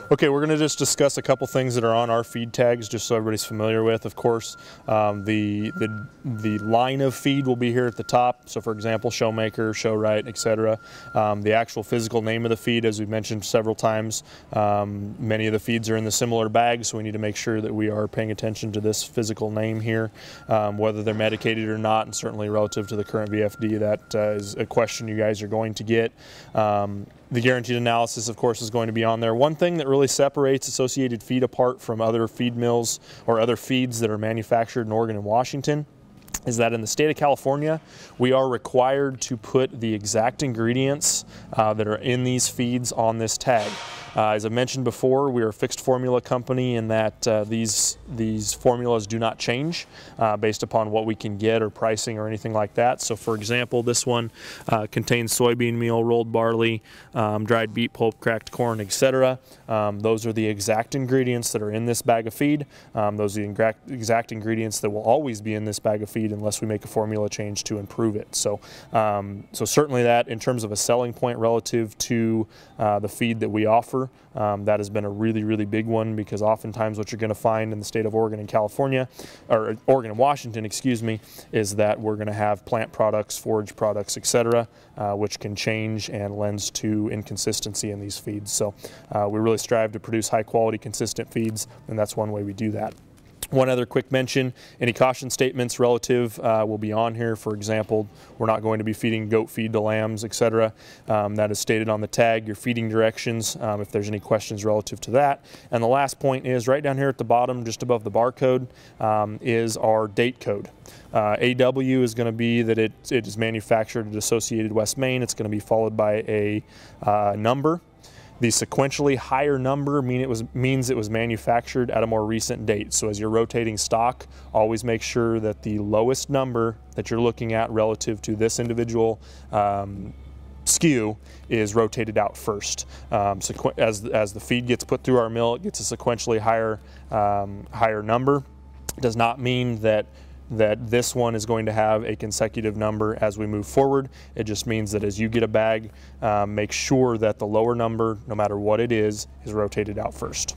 Okay, we're going to just discuss a couple things that are on our feed tags, just so everybody's familiar with. Of course, the line of feed will be here at the top. So, for example, Showmaker, Show-Right, etc. The actual physical name of the feed, as we've mentioned several times, many of the feeds are in the similar bags, so we need to make sure that we are paying attention to this physical name here, whether they're medicated or not, and certainly relative to the current VFD, that is a question you guys are going to get. The guaranteed analysis, of course, is going to be on there. One thing that really separates Associated Feed apart from other feed mills or other feeds that are manufactured in Oregon and Washington is that in the state of California, we are required to put the exact ingredients that are in these feeds on this tag. As I mentioned before, we are a fixed formula company in that these formulas do not change based upon what we can get or pricing or anything like that. So for example, this one contains soybean meal, rolled barley, dried beet pulp, cracked corn, etc. Those are the exact ingredients that are in this bag of feed. Those are the exact ingredients that will always be in this bag of feed unless we make a formula change to improve it. So, so certainly that in terms of a selling point relative to the feed that we offer, that has been a really, really big one, because oftentimes what you're going to find in the state of Oregon and California, or Oregon and Washington, excuse me, is that we're going to have plant products, forage products, etc., which can change and lends to inconsistency in these feeds. So we really strive to produce high quality, consistent feeds, and that's one way we do that. One other quick mention, any caution statements relative will be on here. For example, we're not going to be feeding goat feed to lambs, etc. That is stated on the tag. Your feeding directions, if there's any questions relative to that. And the last point is right down here at the bottom, just above the barcode, is our date code. AW is going to be that it is manufactured at Associated West Main. It's going to be followed by a number. The sequentially higher number means it was manufactured at a more recent date. So as you're rotating stock, always make sure that the lowest number that you're looking at relative to this individual SKU is rotated out first. As the feed gets put through our mill, it gets a sequentially higher number. It does not mean that this one is going to have a consecutive number as we move forward. It just means that as you get a bag, make sure that the lower number, no matter what it is rotated out first.